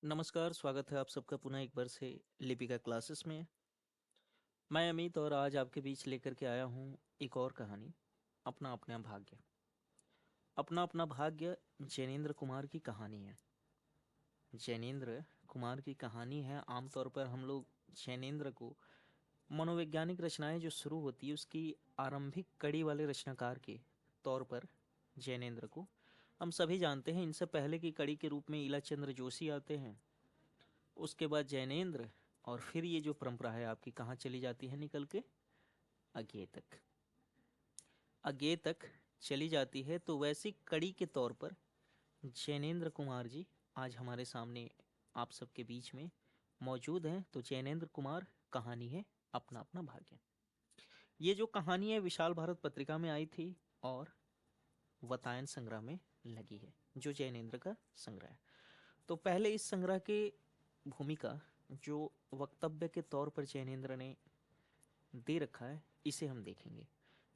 नमस्कार, स्वागत है आप सबका पुनः एक बार से लिपिका क्लासेस में। मैं अमित और आज आपके बीच लेकर के आया हूँ एक और कहानी, अपना अपना भाग्य। अपना अपना भाग्य जैनेन्द्र कुमार की कहानी है। जैनेन्द्र कुमार की कहानी है। आमतौर पर हम लोग जैनेन्द्र को मनोवैज्ञानिक रचनाएं जो शुरू होती है उसकी आरंभिक कड़ी वाले रचनाकार के तौर पर जैनेन्द्र को हम सभी जानते हैं। इनसे पहले की कड़ी के रूप में ईलाचंद्र जोशी आते हैं, उसके बाद जैनेन्द्र, और फिर ये जो परंपरा है आपकी कहाँ चली जाती है निकल के अज्ञे तक। अज्ञे तक चली जाती है। तो वैसी कड़ी के तौर पर जैनेन्द्र कुमार जी आज हमारे सामने आप सबके बीच में मौजूद हैं। तो जैनेन्द्र कुमार कहानी है अपना अपना भाग्य। ये जो कहानी है विशाल भारत पत्रिका में आई थी और वातायन संग्रह में लगी है, जो जैनेन्द्र का संग्रह है। तो पहले इस संग्रह के भूमिका जो वक्तव्य के तौर पर जैनेन्द्र ने दे रखा है इसे हम देखेंगे,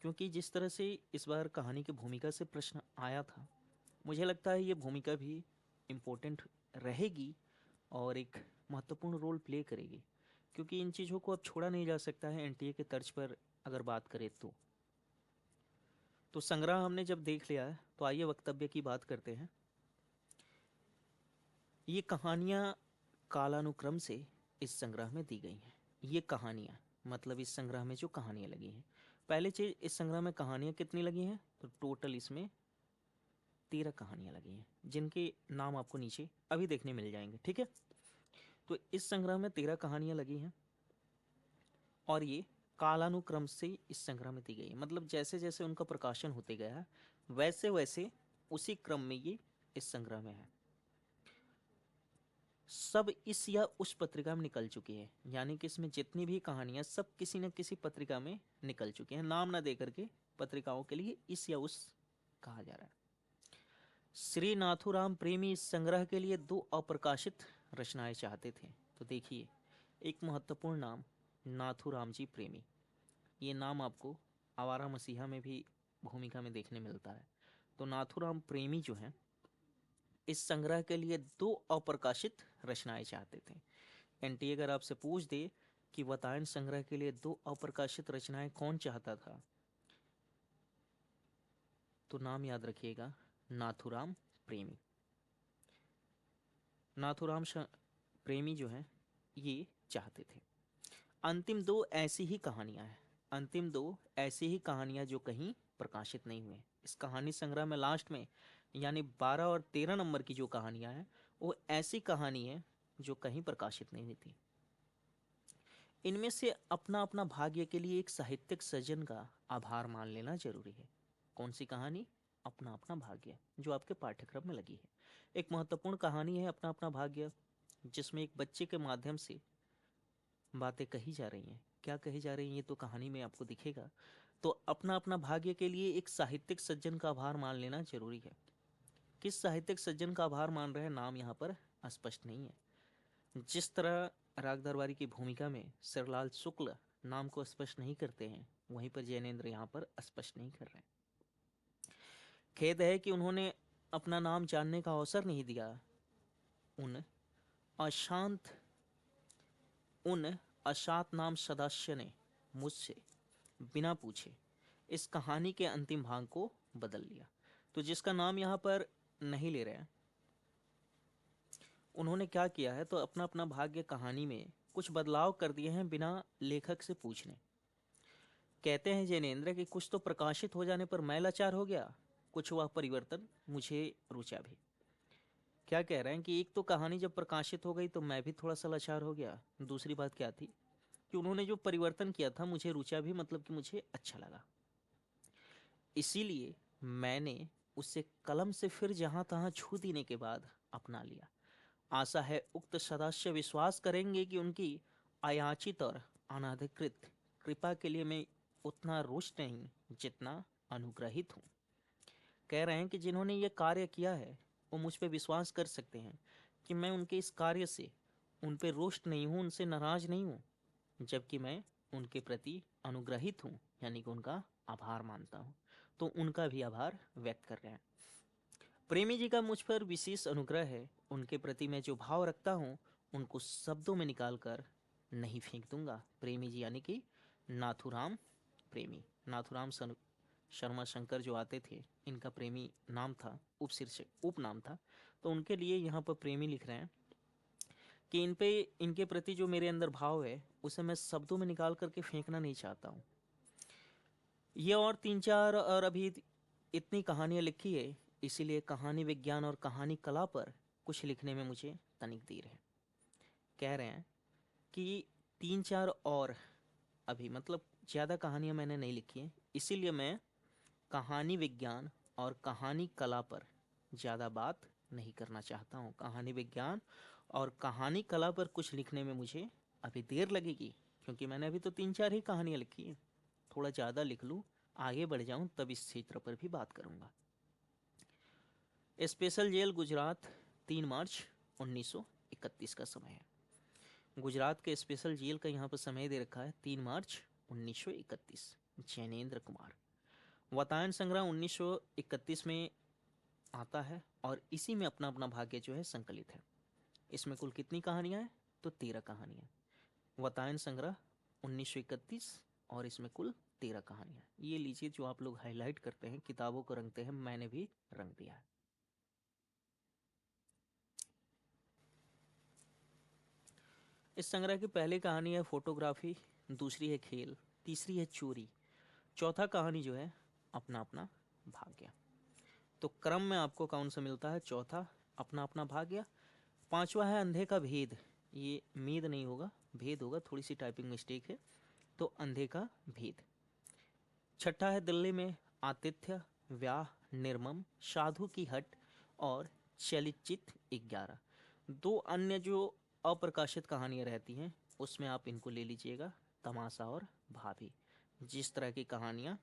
क्योंकि जिस तरह से इस बार कहानी की भूमिका से प्रश्न आया था, मुझे लगता है ये भूमिका भी इम्पोर्टेंट रहेगी और एक महत्वपूर्ण रोल प्ले करेगी, क्योंकि इन चीज़ों को अब छोड़ा नहीं जा सकता है एनटीए के तर्ज पर अगर बात करें तो संग्रह हमने जब देख लिया है तो आइए वक्तव्य की बात करते हैं। ये कहानियाँ कालानुक्रम से इस संग्रह में दी गई हैं। ये कहानियाँ मतलब इस संग्रह में जो कहानियाँ लगी हैं, पहले चीज़ इस संग्रह में कहानियाँ कितनी लगी हैं तो टोटल इसमें 13 कहानियाँ लगी हैं, जिनके नाम आपको नीचे अभी देखने मिल जाएंगे। ठीक है, तो इस संग्रह में 13 कहानियाँ लगी हैं और ये कालानुक्रम से इस संग्रह में दी गई है। मतलब जैसे जैसे उनका प्रकाशन होते गया वैसे वैसे उसी क्रम में ये इस संग्रह में है। सब इस या उस पत्रिका में निकल चुकी है, यानी कि इसमें जितनी भी कहानियां सब किसी न किसी पत्रिका में निकल चुकी हैं। नाम ना दे करके पत्रिकाओं के लिए इस या उस कहा जा रहा है। श्री नाथूराम प्रेमी इस संग्रह के लिए 2 अप्रकाशित रचनाएं चाहते थे। तो देखिए, एक महत्वपूर्ण नाम नाथूराम जी प्रेमी। ये नाम आपको आवारा मसीहा में भी भूमिका में देखने मिलता है। तो नाथूराम प्रेमी जो हैं इस संग्रह के लिए 2 अप्रकाशित रचनाएं चाहते थे। एनटीए अगर आपसे पूछ दे कि वातायन संग्रह के लिए 2 अप्रकाशित रचनाएं कौन चाहता था, तो नाम याद रखिएगा, नाथूराम प्रेमी। नाथूराम प्रेमी जो हैं ये चाहते थे। अंतिम 2 ऐसी ही कहानियां हैं, अंतिम 2 ऐसी ही कहानियां जो कहीं प्रकाशित नहीं हुए। इस कहानी संग्रह में लास्ट में यानी 12 और 13 नंबर की जो कहानियां हैं वो ऐसी कहानी है जो कहीं प्रकाशित नहीं हुई थी। इनमें से अपना अपना भाग्य के लिए एक साहित्यिक सृजन का आभार मान लेना जरूरी है। कौन सी कहानी? अपना अपना भाग्य, जो आपके पाठ्यक्रम में लगी है। एक महत्वपूर्ण कहानी है अपना अपना भाग्य, जिसमें एक बच्चे के माध्यम से बातें कही जा रही हैं। क्या कही जा रही हैं ये तो कहानी में आपको दिखेगा। तो अपना अपना भाग्य के लिए एक साहित्यिक सज्जन का आभार मान लेना जरूरी है। किस साहित्यिक सज्जन का आभार मान रहे हैं नाम यहाँ पर स्पष्ट नहीं है। जिस तरह राग दरबारी की भूमिका में सिरलाल शुक्ल नाम को स्पष्ट नहीं करते हैं, वहीं पर जैनेन्द्र यहाँ पर स्पष्ट नहीं कर रहे हैं। खेद है कि उन्होंने अपना नाम जानने का अवसर नहीं दिया उन अशांत उन अशात नाम सदस्य ने मुझसे बिना पूछे इस कहानी के अंतिम भाग को बदल लिया। तो जिसका नाम यहाँ पर नहीं ले रहे हैं, उन्होंने क्या किया है तो अपना अपना भाग्य कहानी में कुछ बदलाव कर दिए हैं बिना लेखक से पूछने। कहते हैं जैनेन्द्र कि कुछ तो प्रकाशित हो जाने पर मैं लाचार हो गया, कुछ हुआ परिवर्तन मुझे रुचा भी। क्या कह रहे हैं कि एक तो कहानी जब प्रकाशित हो गई तो मैं भी थोड़ा सा लाचार हो गया। दूसरी बात क्या थी कि उन्होंने जो परिवर्तन किया था मुझे रुचा भी, मतलब कि मुझे अच्छा लगा। इसीलिए मैंने उसे कलम से फिर जहां तहां छू देने के बाद अपना लिया। आशा है उक्त सदस्य विश्वास करेंगे कि उनकी अयाचित और अनाधिकृत कृपा के लिए मैं उतना रुष्ट नहीं जितना अनुग्रहित हूँ। कह रहे हैं कि जिन्होंने ये कार्य किया है वो मुझ पे विश्वास कर सकते हैं कि मैं उनके इस कार्य से उन पे रुष्ट नहीं हूँ, उनसे नाराज नहीं हूँ, जबकि मैं उनके प्रति अनुग्रहित हूँ, यानी कि उनका आभार मानता हूँ। तो उनका भी आभार व्यक्त कर रहे हैं। प्रेमी जी का मुझ पर विशेष अनुग्रह है। उनके प्रति मैं जो भाव रखता हूँ उनको शब्दों में निकाल कर नहीं फेंक दूंगा। प्रेमी जी यानी कि नाथूराम प्रेमी। नाथूराम शर्मा शंकर जो आते थे, इनका प्रेमी नाम था, उपशीर्षक उपनाम था। तो उनके लिए यहाँ पर प्रेमी लिख रहे हैं कि इन पे इनके प्रति जो मेरे अंदर भाव है उसे मैं शब्दों में निकाल करके फेंकना नहीं चाहता हूँ। ये और तीन चार और अभी इतनी कहानियाँ लिखी है, इसीलिए कहानी विज्ञान और कहानी कला पर कुछ लिखने में मुझे तनिक देर है। कह रहे हैं कि तीन चार और अभी मतलब ज़्यादा कहानियाँ मैंने नहीं लिखी हैं, इसीलिए मैं कहानी विज्ञान और कहानी कला पर ज़्यादा बात नहीं करना चाहता हूँ। कहानी विज्ञान और कहानी कला पर कुछ लिखने में मुझे अभी देर लगेगी, क्योंकि मैंने अभी तो तीन चार ही कहानियाँ लिखी हैं। थोड़ा ज़्यादा लिख लूँ, आगे बढ़ जाऊँ, तब इस क्षेत्र पर भी बात करूँगा। स्पेशल जेल गुजरात, 3 मार्च 1931 का समय है। गुजरात के स्पेशल जेल का यहाँ पर समय दे रखा है 3 मार्च 1931। जैनेन्द्र कुमार। वातायन संग्रह 1931 में आता है और इसी में अपना अपना भाग्य जो है संकलित है। इसमें कुल कितनी कहानियाँ हैं? तो 13 कहानियाँ। वातायन संग्रह 1931 और इसमें कुल 13 कहानियाँ। ये लीजिए, जो आप लोग हाईलाइट करते हैं, किताबों को रंगते हैं, मैंने भी रंग दिया है। इस संग्रह की पहली कहानी है फोटोग्राफी, दूसरी है खेल, तीसरी है चोरी, चौथा कहानी जो है अपना अपना भाग्य। तो क्रम में आपको कौन सा मिलता है? चौथा अपना अपना भाग्य। पांचवा है अंधे का भेद, ये मेद नहीं होगा, भेद होगा, थोड़ी सी टाइपिंग मिस्टेक है, तो अंधे का भेद। छठा है दिल्ली में आतिथ्य, व्याह, निर्मम, साधु की हट और चलिचित 11। दो अन्य जो अप्रकाशित कहानियाँ रहती हैं उसमें आप इनको ले लीजिएगा, तमाशा और भाभी। जिस तरह की कहानियाँ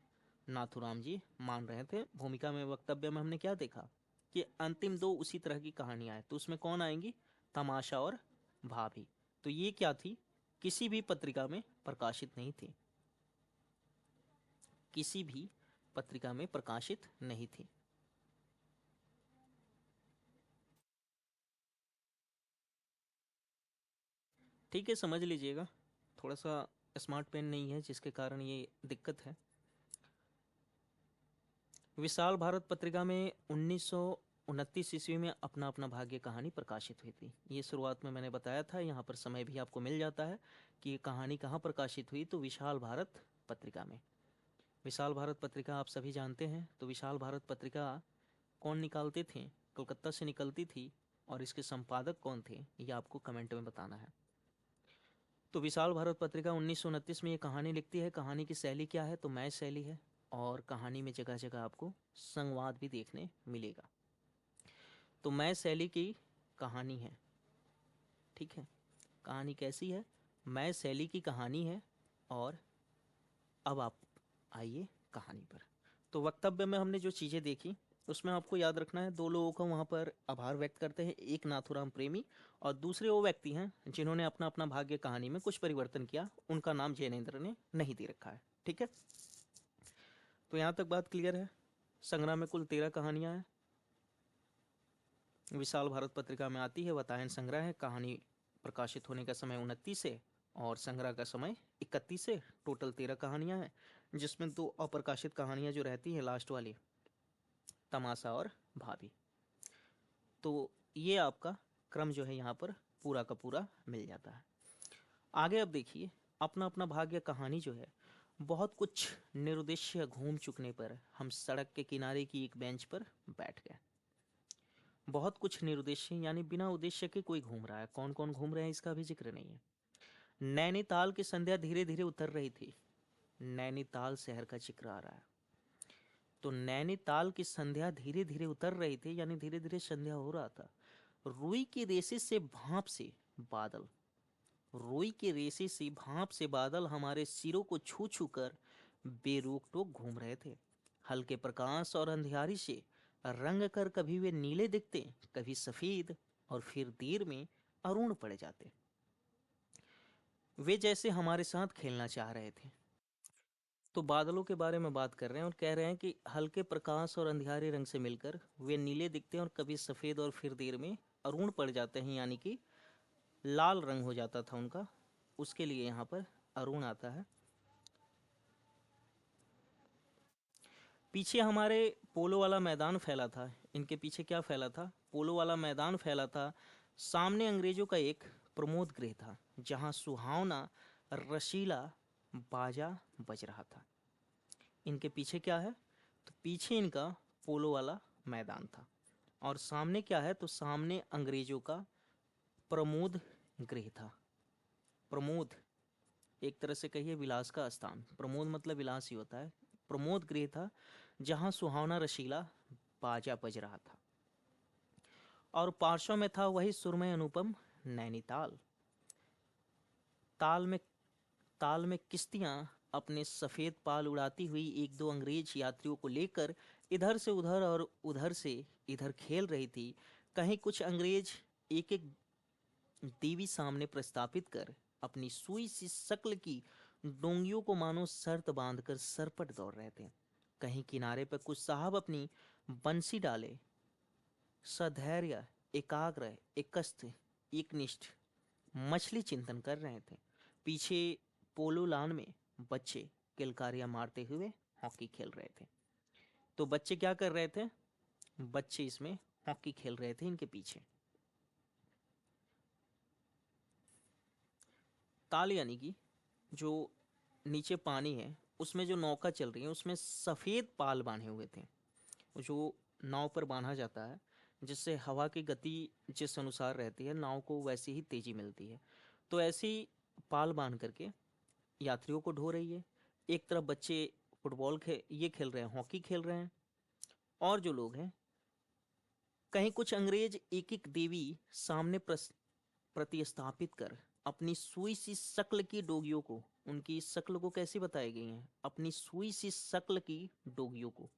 नाथूराम जी मान रहे थे। भूमिका में वक्तव्य में हमने क्या देखा कि अंतिम दो उसी तरह की कहानियाँ हैं, तो उसमें कौन आएंगी? तमाशा और भाभी। तो ये क्या थी? किसी भी पत्रिका में प्रकाशित नहीं थी, किसी भी पत्रिका में प्रकाशित नहीं थी। ठीक है, समझ लीजिएगा, थोड़ा सा स्मार्ट पेन नहीं है जिसके कारण ये दिक्कत है। विशाल भारत पत्रिका में 1929 ईस्वी में अपना अपना भाग्य कहानी प्रकाशित हुई थी। ये शुरुआत में मैंने बताया था, यहाँ पर समय भी आपको मिल जाता है कि ये कहानी कहाँ प्रकाशित हुई। तो विशाल भारत पत्रिका में। विशाल भारत पत्रिका आप सभी जानते हैं। तो विशाल भारत पत्रिका कौन निकालते थे? कलकत्ता से निकलती थी, और इसके संपादक कौन थे ये आपको कमेंट में बताना है। तो विशाल भारत पत्रिका 1929 में ये कहानी लिखती है। कहानी की शैली क्या है? तो मैच शैली है, और कहानी में जगह जगह आपको संवाद भी देखने मिलेगा। तो मैच शैली की कहानी है, ठीक है। कहानी कैसी है? मैच शैली की कहानी है। और अब आप आइए कहानी पर। तो वक्तव्य में हमने जो चीज़ें देखी उसमें आपको याद रखना है, दो लोगों को वहाँ पर आभार व्यक्त करते हैं, एक नाथूराम प्रेमी और दूसरे वो व्यक्ति हैं जिन्होंने अपना अपना भाग्य कहानी में कुछ परिवर्तन किया। उनका नाम जैनेन्द्र ने नहीं दे रखा है, ठीक है। तो यहाँ तक बात क्लियर है। संग्रह में कुल 13 कहानियाँ हैं। विशाल भारत पत्रिका में आती है। वातायन संग्रह है। कहानी प्रकाशित होने का समय 29 है और संग्रह का समय 31 है। टोटल 13 कहानियाँ हैं, जिसमें दो अप्रकाशित कहानियाँ जो रहती हैं लास्ट वाली, तमाशा और भाभी। तो ये आपका क्रम जो है यहाँ पर पूरा का पूरा मिल जाता है। आगे अब देखिए, अपना अपना भाग्य कहानी जो है, बहुत कुछ निरुद्देश्य घूम चुकने पर हम सड़क के किनारे की एक बेंच पर बैठ गए। बहुत कुछ निरुद्देश्य यानी बिना उद्देश्य के कोई घूम रहा है। कौन कौन घूम रहे हैं इसका भी जिक्र नहीं है। नैनीताल की संध्या धीरे धीरे उतर रही थी। नैनीताल शहर का जिक्र आ रहा है। तो नैनीताल की संध्या धीरे धीरे उतर रही थी, यानी धीरे धीरे संध्या हो रहा था। रुई की रेसे से भाप से बादल, रुई के रेसे से भाप से बादल हमारे सिरों को छू छू कर बेरोक टोक घूम रहे थे। हल्के प्रकाश और अंधियारी से रंग कर कभी वे नीले दिखते, कभी सफेद, और फिर देर में अरुण पड़ जाते। वे जैसे हमारे साथ खेलना चाह रहे थे। तो बादलों के बारे में बात कर रहे हैं और कह रहे हैं कि हल्के प्रकाश और अंधियारे रंग से मिलकर वे नीले दिखते हैं और कभी सफ़ेद और फिर देर में अरुण पड़ जाते हैं, यानी कि लाल रंग हो जाता था उनका, उसके लिए यहाँ पर अरुण आता है। पीछे हमारे पोलो वाला मैदान फैला था। इनके पीछे क्या फैला था? पोलो वाला मैदान फैला था। सामने अंग्रेजों का एक प्रमोद गृह था जहाँ सुहावना रसीला बाजा बज रहा था। इनके पीछे क्या है? तो पीछे इनका पोलो वाला मैदान था और सामने क्या है? तो सामने अंग्रेजों का प्रमोद गृह था। प्रमोद एक तरह से कहिए विलास का स्थान। प्रमोद मतलब विलास ही होता है। प्रमोद गृह था जहाँ सुहावना रशीला बाजा बज रहा था और पार्श्व में था वही सुरमय अनुपम नैनीताल। ताल में ताल में किश्तियां अपने सफेद पाल उड़ाती हुई एक दो अंग्रेज यात्रियों को लेकर इधर से उधर और उधर से इधर खेल रही थी। कहीं कुछ अंग्रेज एक एक देवी सामने प्रस्थापित कर अपनी सुई सी शक्ल की डोंगियों को मानो शर्त बांधकर सरपट दौड़ रहे थे। कहीं किनारे पर कुछ साहब अपनी बंसी डाले सधैर्य एकाग्र एकस्थ एकनिष्ठ मछली चिंतन कर रहे थे। पीछे पोलो लान में बच्चे किलकारियां मारते हुए हॉकी खेल रहे थे। तो बच्चे क्या कर रहे थे? बच्चे इसमें हॉकी खेल रहे थे इनके पीछे। ताल यानी कि जो नीचे पानी है उसमें जो नौका चल रही है उसमें सफेद पाल बांधे हुए थे, जो नाव पर बांधा जाता है जिससे हवा की गति जिस अनुसार रहती है नाव को वैसी ही तेजी मिलती है। तो ऐसी पाल बांध करके यात्रियों को ढो रही है। एक तरफ बच्चे फुटबॉल ये खेल रहे हैं, हॉकी खेल रहे हैं, और जो लोग हैं कहीं कुछ अंग्रेज एक एक देवी सामने प्रतिस्थापित कर अपनी सुई सी शक्ल की डोगियों को, उनकी शक्ल को कैसी बताई गई है? अपनी सुई सी शक्ल की डोगियों को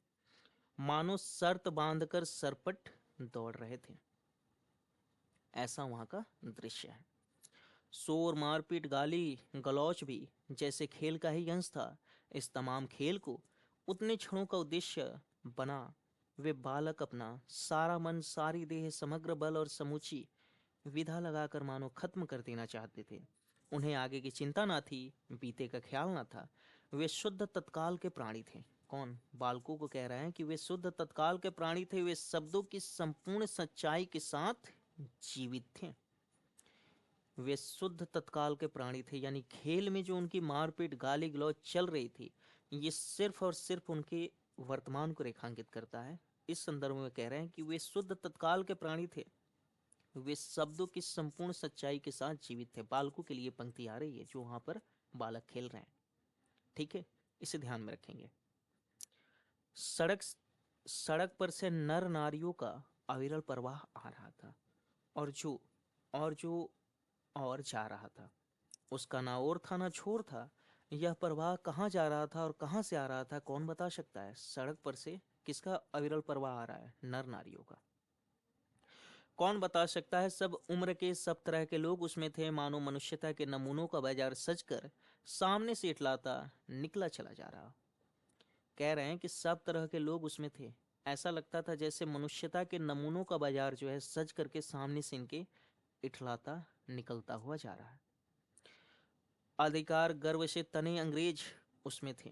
मानो शर्त बांधकर सरपट दौड़ रहे थे। ऐसा वहां का दृश्य है। शोर मारपीट गाली गलौच भी जैसे खेल का ही अंश था। इस तमाम खेल को उतने क्षणों का उद्देश्य बना। वे बालक अपना सारा मन सारी देह समग्र बल और समूची विधा लगाकर मानो खत्म कर देना चाहते थे। उन्हें आगे की चिंता ना थी, बीते का ख्याल ना था। वे शुद्ध तत्काल के प्राणी थे। कौन? बालकों को कह रहे हैं कि वे शुद्ध तत्काल के प्राणी थे। वे शब्दों की संपूर्ण सच्चाई के साथ जीवित थे। वे शुद्ध तत्काल के प्राणी थे, यानी खेल में जो उनकी मारपीट गाली गलौज चल रही थी ये सिर्फ और सिर्फ उनके वर्तमान को रेखांकित करता है। इस संदर्भ में कह रहे हैं कि वे शुद्ध तत्काल के प्राणी थे। वे शब्दों की संपूर्ण सच्चाई के साथ जीवित थे। बालकों के लिए पंक्ति आ रही है जो वहां पर बालक खेल रहे हैं। ठीक है, इसे ध्यान में रखेंगे। सड़क सड़क पर से नर नारियों का अविरल प्रवाह आ रहा था और जो और जा रहा था। उसका ना ओर था ना छोर था। यह प्रवाह कहाँ जा रहा था और कहाँ से आ रहा था? कौन बता सकता है? सड़क पर से किसका अविरल प्रवाह आ रहा है? नर नारियों का। कौन बता सकता है? सब उम्र के सब तरह के लोग उसमें थे, मानो मनुष्यता के नमूनों का बाजार सजकर सामने से इठलाता निकला चला जा रहा। कह रहे हैं कि सब तरह के लोग उसमें थे। ऐसा लगता था जैसे मनुष्यता के नमूनों का बाजार जो है सज करके सामने से इनके इठलाता निकलता हुआ जा रहा है। अधिकार गर्व से तने अंग्रेज उसमें थे।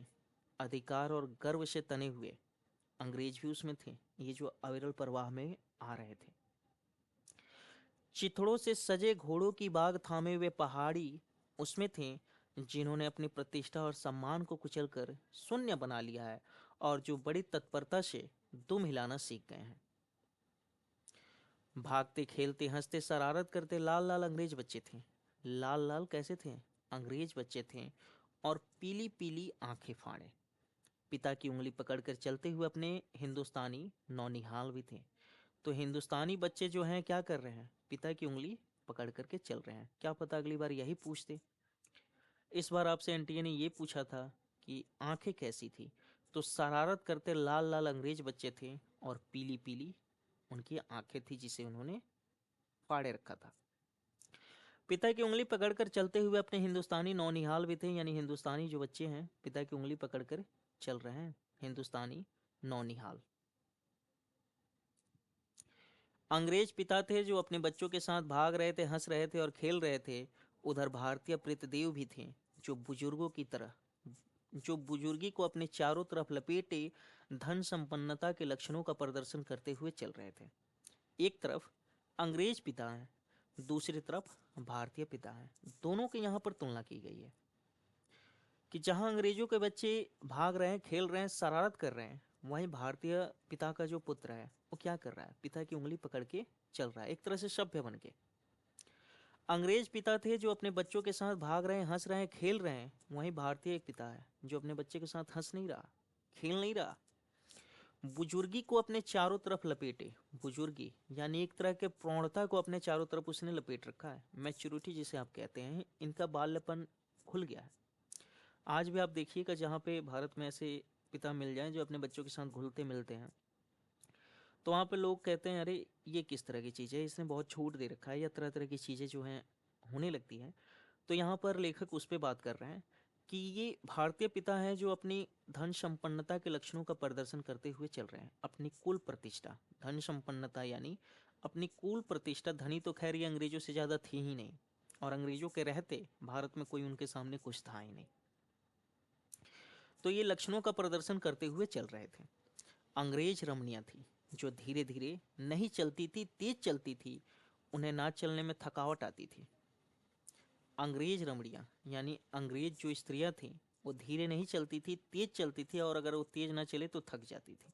अधिकार और गर्व से तने हुए अंग्रेज भी उसमें थे, ये जो अविरल प्रवाह में आ रहे थे। चिथड़ों से सजे घोड़ों की बाग थामे हुए पहाड़ी उसमें थे, जिन्होंने अपनी प्रतिष्ठा और सम्मान को कुचलकर शून्य बना लिया है और जो बड़ी तत्परता से दुम हिलाना सीख गए हैं। भागते खेलते हंसते शरारत करते लाल लाल अंग्रेज बच्चे थे। लाल लाल कैसे थे? अंग्रेज बच्चे थे और पीली पीली आंखें फाड़े। पिता की उंगली पकड़कर चलते हुए अपने हिंदुस्तानी नौनिहाल भी थे। तो हिंदुस्तानी बच्चे जो हैं क्या कर रहे हैं? पिता की उंगली पकड़ करके चल रहे हैं। क्या पता अगली बार यही पूछते। इस बार आपसे एनटीए ने ये पूछा था कि आंखें कैसी थी, तो शरारत करते लाल लाल अंग्रेज बच्चे थे और पीली पीली उनकी आंखें थी जिसे उन्होंने फाड़े रखा था। पिता की उंगली पकड़कर चलते हुए अपने हिंदुस्तानी नौनिहाल भी थे, यानी हिंदुस्तानी जो बच्चे हैं पिता की उंगली पकड़कर चल रहे हैं, हिंदुस्तानी नौनिहाल। अंग्रेज पिता थे जो अपने बच्चों के साथ भाग रहे थे, हंस रहे थे और खेल रहे थे। उधर भारतीय प्रीतदेव भी थे जो बुजुर्गों की तरह, जो बुजुर्गी को अपने चारों तरफ लपेटे धन संपन्नता के लक्षणों का प्रदर्शन करते हुए चल रहे थे। एक तरफ अंग्रेज पिता हैं, दूसरी तरफ भारतीय पिता हैं। दोनों की यहाँ पर तुलना की गई है कि जहाँ अंग्रेजों के बच्चे भाग रहे हैं, खेल रहे हैं, शरारत कर रहे हैं, वहीं भारतीय पिता का जो पुत्र है वो क्या कर रहा है, पिता की उंगली पकड़ के चल रहा है, एक तरह से सभ्य बन के। अंग्रेज पिता थे जो अपने बच्चों के साथ भाग रहे हैं, हंस रहे हैं, खेल रहे हैं, वहीं भारतीय एक पिता है जो अपने बच्चे के साथ हंस नहीं रहा, खेल नहीं रहा, बुजुर्गी को अपने चारों तरफ लपेटे। बुजुर्गी यानी एक तरह के प्रौढ़ता को अपने चारों तरफ उसने लपेट रखा है, मैच्योरिटी जिसे आप कहते हैं। इनका बाल्यपन खुल गया है। आज भी आप देखिएगा जहाँ पे भारत में ऐसे पिता मिल जाएं जो अपने बच्चों के साथ घुलते मिलते हैं, तो वहाँ पे लोग कहते हैं अरे ये किस तरह की चीज़ है, इसने बहुत छूट दे रखा है, या तरह तरह की चीज़ें जो हैं होने लगती हैं। तो यहाँ पर लेखक उस पर बात कर रहे हैं कि ये भारतीय पिता हैं जो अपनी धन संपन्नता के लक्षणों का प्रदर्शन करते हुए चल रहे हैं। अपनी कुल प्रतिष्ठा, धन संपन्नता यानी अपनी कुल प्रतिष्ठा। धनी तो खैर ये अंग्रेजों से ज़्यादा थी ही नहीं, और अंग्रेजों के रहते भारत में कोई उनके सामने कुछ था ही नहीं। तो ये लक्षणों का प्रदर्शन करते हुए चल रहे थे। अंग्रेज रमणियाँ थी जो धीरे धीरे नहीं चलती थी, तेज चलती थी, उन्हें ना चलने में थकावट आती थी। अंग्रेज रमणियाँ यानी अंग्रेज जो स्त्रियाँ थीं वो धीरे नहीं चलती थी, तेज चलती थी, और अगर वो तेज ना चले तो थक जाती थी।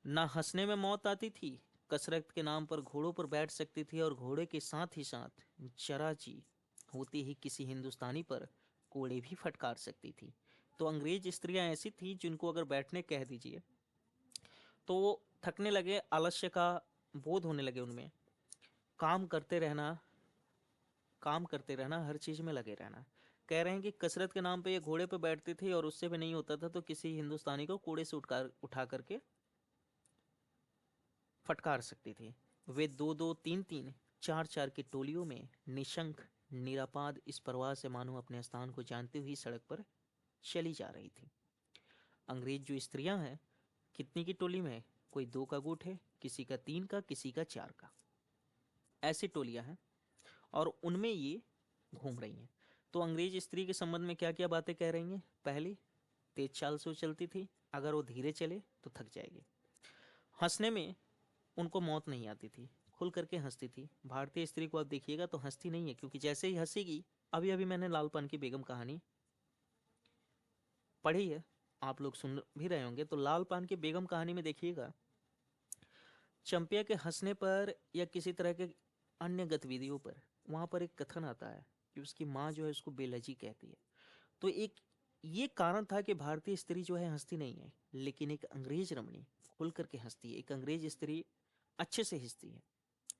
ना हंसने में मौत आती थी, कसरत के नाम पर घोड़ों पर बैठ सकती थी, और घोड़े के साथ ही साथ जरा जी होती ही किसी हिंदुस्तानी पर कोड़े भी फटकार सकती थी। तो अंग्रेज स्त्रियां ऐसी थी जिनको अगर बैठने कह दीजिए तो वो थकने लगे, आलस्य का बोध होने लगे उनमें। काम करते रहना, काम करते रहना, हर चीज़ में लगे रहना। कह रहे हैं कि कसरत के नाम पे ये घोड़े पे बैठते थे, और उससे भी नहीं होता था तो किसी हिंदुस्तानी को कोड़े से उठा करके फटकार सकती थी। वे दो दो तीन तीन चार चार की टोलियों में निशंक निरापाद इस प्रवाह से मानो अपने स्थान को जानती हुई सड़क पर चली जा रही थी। अंग्रेज जो स्त्रियां हैं, कितनी की टोली में, कोई दो का गुट है, किसी का तीन का, किसी का चार का, ऐसी टोलियां हैं, और उनमें ये घूम रही हैं। तो अंग्रेज स्त्री के संबंध में क्या क्या बातें कह रही हैं। पहली, तेज चाल से वो चलती थी, अगर वो धीरे चले तो थक जाएगी। हंसने में उनको मौत नहीं आती थी, खुल करके हंसती थी। भारतीय स्त्री को आप देखिएगा तो हंसती नहीं है, क्योंकि जैसे ही हंसेगी, अभी अभी मैंने लाल पान की बेगम कहानी पढ़ी है, आप लोग सुन भी रहे होंगे, तो लाल पान की बेगम कहानी में देखिएगा चंपिया के हंसने पर या किसी तरह के अन्य गतिविधियों पर वहाँ पर एक कथन आता है कि उसकी माँ जो है उसको बेलजी कहती है। तो एक ये कारण था कि भारतीय स्त्री जो है हंसती नहीं है, लेकिन एक अंग्रेज रमणी खुल करके हंसती है। एक अंग्रेज स्त्री अच्छे से हंसती है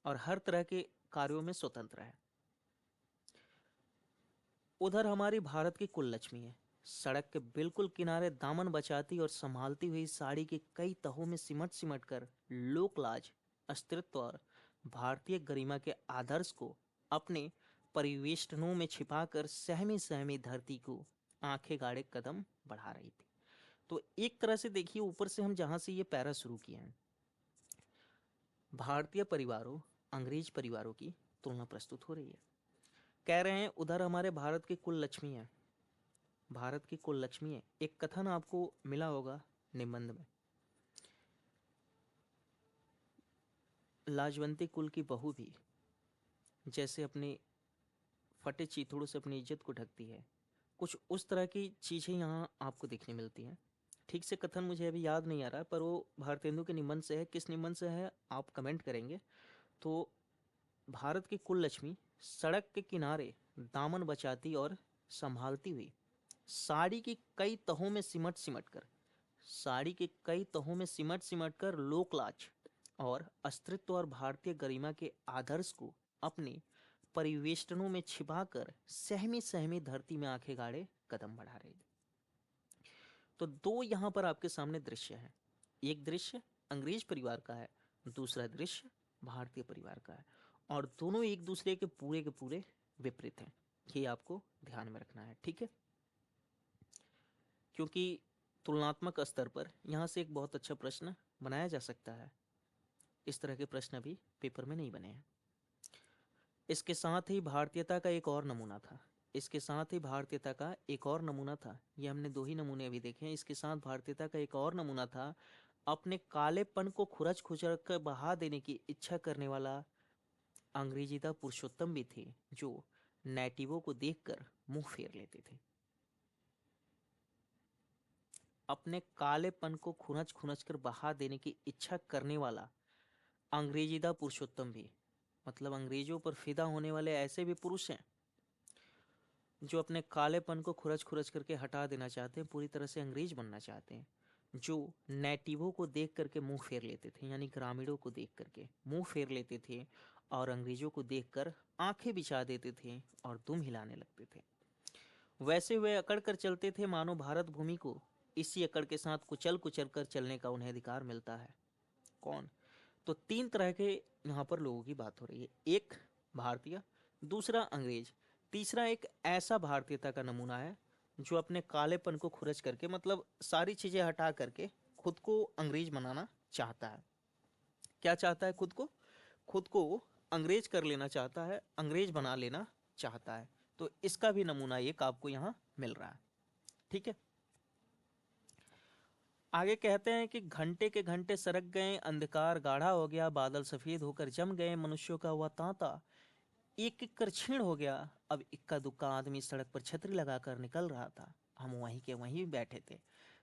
और हर तरह के कार्यों में स्वतंत्र है। उधर हमारी भारत की कुल लक्ष्मी है, सड़क के बिल्कुल किनारे दामन बचाती और संभालती हुई साड़ी के कई तहों में सिमट सिमट कर लोक लाज, अस्तित्व और भारतीय गरिमा के आदर्श को अपने परिवेष्टनों में छिपाकर सहमी सहमी धरती को आंखें गाड़े कदम बढ़ा रही थी। तो एक तरह से देखिए, ऊपर से हम जहां से ये पैरा शुरू किए हैं, भारतीय परिवारों अंग्रेज परिवारों की तुलना प्रस्तुत हो रही है। कह रहे हैं उधर हमारे भारत की कुल लक्ष्मी है, भारत की कुल लक्ष्मी है। एक कथन आपको मिला होगा निबंध में, लाजवंती कुल की बहू भी जैसे अपने फटे चीथड़ों से अपनी इज्जत को ढकती है, कुछ उस तरह की चीज़ें यहाँ आपको देखने मिलती हैं। ठीक से कथन मुझे अभी याद नहीं आ रहा है, पर वो भारतेंदु के निबंध से है। किस निबंध से है आप कमेंट करेंगे। तो भारत की कुल लक्ष्मी सड़क के किनारे दामन बचाती और संभालती हुई साड़ी की कई तहों में सिमट सिमट कर, साड़ी के कई तहों में सिमट सिमट कर लोकलाज और अस्तित्व और भारतीय गरिमा के आदर्श को अपने परिवेष्टनों में छिपाकर सहमी सहमी धरती में आंखें गाड़े कदम बढ़ा रही थी। तो दो यहाँ पर आपके सामने दृश्य है, एक दृश्य अंग्रेज परिवार का है, दूसरा दृश्य भारतीय परिवार का है। और दोनों एक दूसरे के पूरे विपरीत हैं। ये आपको ध्यान में रखना है, ठीक है। क्योंकि तुलनात्मक स्तर पर यहाँ से एक बहुत अच्छा प्रश्न बनाया जा सकता है। इस तरह के प्रश्न अभी पेपर में नहीं बने हैं। इसके साथ ही भारतीयता का एक और नमूना था। इसके साथ ही भारतीयता का एक और नमूना था। ये हमने दो ही नमूने अभी देखे हैं। इसके साथ भारतीयता का एक और नमूना था। अपने कालेपन को खुरच खुचर कर बहा देने की इच्छा करने वाला अंग्रेजीदा पुरुषोत्तम भी थे, जो नेटिवों को देखकर मुंह फेर लेते थे। अपने कालेपन को खुनच खुनच कर बहा देने की इच्छा करने वाला अंग्रेजीदा पुरुषोत्तम भी, मतलब अंग्रेजों पर फिदा होने वाले ऐसे भी पुरुष हैं जो अपने कालेपन को खुरच खुरच करके हटा देना चाहते हैं, पूरी तरह से अंग्रेज बनना चाहते हैं, जो नेटिवों को देख करके मुंह फेर लेते थे, यानी ग्रामीणों को देख करके मुंह फेर लेते थे और अंग्रेजों को देखकर आंखें बिछा देते थे और दुम हिलाने लगते थे। वैसे वे अकड़ कर चलते थे मानो भारत भूमि को इसी अकड़ के साथ कुचल कुचल कर चलने का उन्हें अधिकार मिलता है। कौन? तो तीन तरह के यहाँ पर लोगों की बात हो रही है। एक भारतीय, दूसरा अंग्रेज, तीसरा एक ऐसा भारतीयता का नमूना है जो अपने कालेपन को खुरच करके, मतलब सारी चीजें हटा करके खुद को अंग्रेज बनाना चाहता है। क्या चाहता है? खुद को अंग्रेज कर लेना चाहता है, अंग्रेज बना लेना चाहता है। तो इसका भी नमूना एक आपको यहाँ मिल रहा है, ठीक है। आगे कहते हैं कि घंटे के घंटे सरक गए, अंधकार गाढ़ा हो गया, बादल सफेद होकर जम गए, मनुष्यों का हुआ तांता एक एक कर छीण हो गया। अब इक्का दुक्का आदमी सड़क पर छतरी लगाकर निकल रहा था। हम वहीं के वहीं बैठे थे।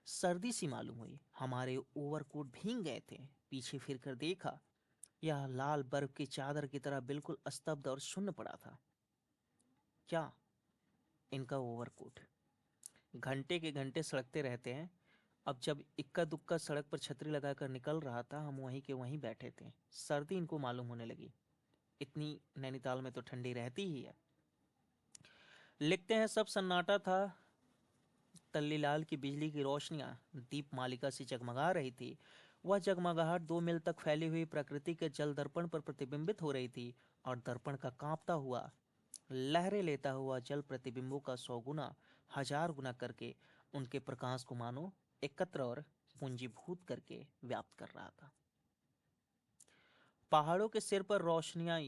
सर्दी सी मालूम हुई, हमारे ओवरकोट भीग गए थे। पीछे फिरकर देखा, यह लाल बर्फ की चादर की तरह बिल्कुल स्तब्ध और शून्य पड़ा था। क्या? इनका ओवरकोट। घंटे के घंटे सड़कते रहते हैं। अब जब इक्का दुक्का सड़क पर छतरी लगाकर निकल रहा था, हम वहीं के वहीं बैठे थे। सर्दी इनको मालूम होने लगी। इतनी नैनीताल में तो ठंडी रहती ही है। लिखते हैं, सब सन्नाटा था। तल्लीलाल की बिजली की रोशनियां दीप मालिका से जगमगा रही थी। वह जगमगाहट 2 मील तक फैली हुई प्रकृति के जल दर्पण पर प्रतिबिंबित हो रही थी और दर्पण का कांपता हुआ, लहरें लेता हुआ जल प्रतिबिंबों का 100 गुना, 1000 गुना करके उनके प्रकाश को मानो एकत्र और पूंजीभूत करके व्याप्त कर रहा था। पहाड़ों के सिर पर रोशनियां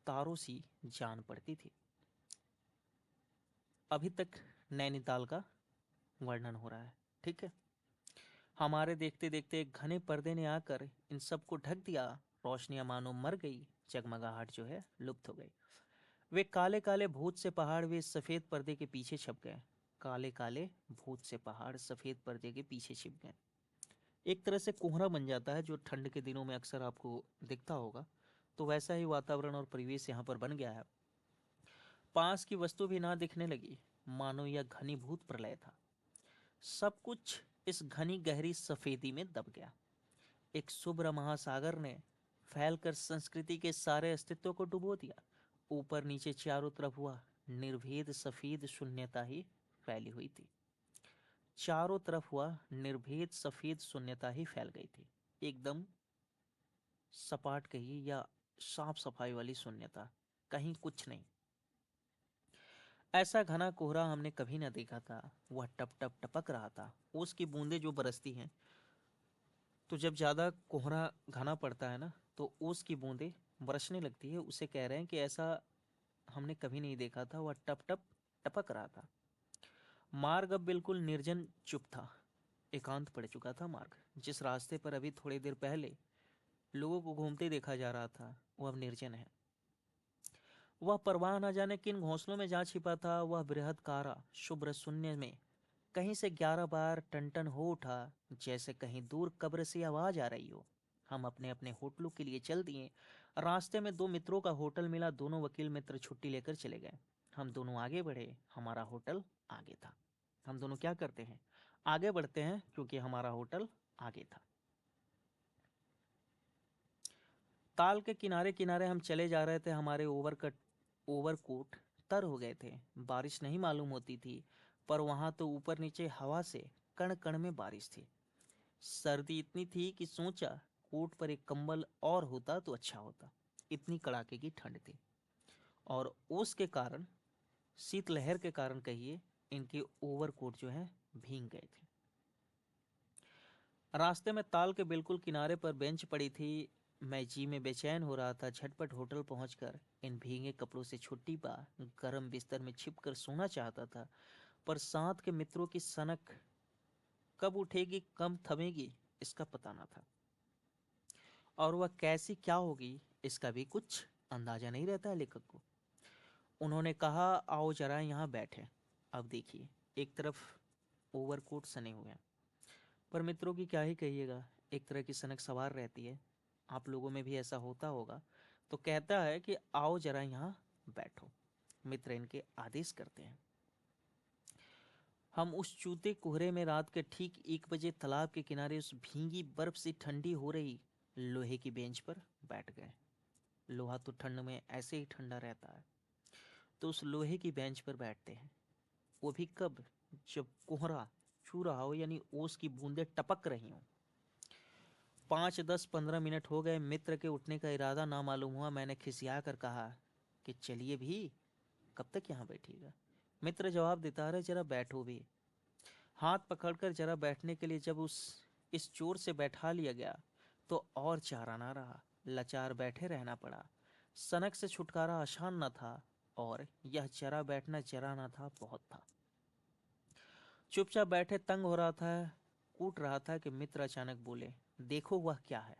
तारों सी जान पड़ती थी। अभी तक नैनीताल का वर्णन हो रहा है, ठीक है। हमारे देखते देखते एक घने पर्दे ने आकर इन सबको ढक दिया। रोशनियां मानो मर गई, जगमगाहट जो है लुप्त हो गई। वे काले काले भूत से पहाड़ वे सफेद पर्दे के पीछे छप गए। काले काले भूत से पहाड़ सफेद पर्दे के पीछे छिप गए। एक तरह से कोहरा बन जाता है, जो ठंड के दिनों में अक्सर आपको दिखता होगा। तो वैसा ही वातावरण और परिवेश यहाँ पर बन गया है। पास की वस्तु भी ना दिखने लगी, मानो यह घनीभूत प्रलय था। सब कुछ इस घनी गहरी सफेदी में दब गया। एक शुभ्र महासागर ने फैलकर संस्कृति के सारे अस्तित्व को डुबो दिया। ऊपर नीचे चारों तरफ हुआ निर्भेद सफेद शून्यता ही फैली हुई थी। चारों तरफ हुआ निर्भेद सफेद शून्यता ही फैल गई थी। एकदम सपाट कहिए या साफ सफाई वाली शून्यता, कहीं कुछ नहीं। ऐसा घना कोहरा हमने कभी न देखा था। वह टप टप टपक रहा था। ओस की बूंदें जो बरसती हैं, तो जब ज्यादा कोहरा घना पड़ता है ना, तो ओस की बूंदें बरसने लगती है। उसे कह रहे हैं कि ऐसा हमने कभी नहीं देखा था। वह टप टप टपक रहा था। मार्ग अब बिल्कुल निर्जन चुप था। एकांत पड़ चुका था मार्ग। जिस रास्ते पर अभी थोड़ी देर पहले लोगों को घूमते देखा जा रहा था, वह अब निर्जन है। वह परवाह न जाने किन घोंसलों में जा छिपा था। वह बृहद कारा शुभ्र शून्य में कहीं से 11 बार टन हो उठा, जैसे कहीं दूर कब्र से आवाज आ रही हो। हम अपने अपने होटलों के लिए चल दिए। रास्ते में दो मित्रों का होटल मिला। दोनों वकील मित्र छुट्टी लेकर चले गए। हम दोनों आगे बढ़े। हमारा होटल आगे था। हम दोनों क्या करते हैं? आगे बढ़ते हैं, क्योंकि हमारा होटल आगे था। ताल के किनारे किनारे हम चले जा रहे थे। हमारे ओवरकोट तर हो गए थे। बारिश नहीं मालूम होती थी, पर वहां तो ऊपर नीचे हवा से कण कण में बारिश थी। सर्दी इतनी थी कि सोचा कोट पर एक कंबल और होता तो अच्छा होता। इतनी कड़ाके की ठंड थी। और उसके कारण, शीतलहर के कारण कहिए, इनके ओवरकोट जो है भीग गए थे। रास्ते में ताल के बिल्कुल किनारे पर बेंच पड़ी थी। मैं जी में बेचैन हो रहा था। झटपट होटल पहुंचकर इन भीगे कपड़ों से छुट्टी पा गर्म बिस्तर में छिपकर सोना चाहता था, पर साथ के मित्रों की सनक कब उठेगी, कब थमेगी, इसका पता न था। और वह कैसी क्या होगी, इसका भी कुछ अंदाजा नहीं रहता है लेखक को। उन्होंने कहा, आओ जरा यहाँ बैठे। अब देखिए, एक तरफ ओवरकोट सने हुए हैं, पर मित्रों की क्या ही कहिएगा, एक तरह की सनक सवार रहती है। आप लोगों में भी ऐसा होता होगा। तो कहता है कि आओ जरा यहाँ बैठो। मित्र इनके आदेश करते हैं। हम उस चूते कोहरे में रात के ठीक 1 बजे तालाब के किनारे उस भीगी बर्फ से ठंडी हो रही लोहे की बेंच पर बैठ गए। लोहा तो ठंड में ऐसे ही ठंडा रहता है। तो उस लोहे की बेंच पर बैठते हैं। वो भी कब? जब कोहरा छू रहा हो, यानी ओस की बूंदें टपक रही हों। 5, 10, 15 मिनट हो गए। मित्र के उठने का इरादा ना मालूम हुआ। मैंने खिसिया कर कहा कि चलिए भी, कब तक यहाँ बैठिएगा। मित्र जवाब देता, अरे जरा बैठो भी। हाथ पकड़कर जरा बैठने के लिए जब इस जोर से बैठा लिया गया तो और चारा ना रहा। लाचार बैठे रहना पड़ा। सनक से छुटकारा आसान न था, और यह जरा बैठना जरा ना था, बहुत था। चुपचाप बैठे तंग हो रहा था, कूट रहा था कि मित्र अचानक बोले, देखो वह क्या है।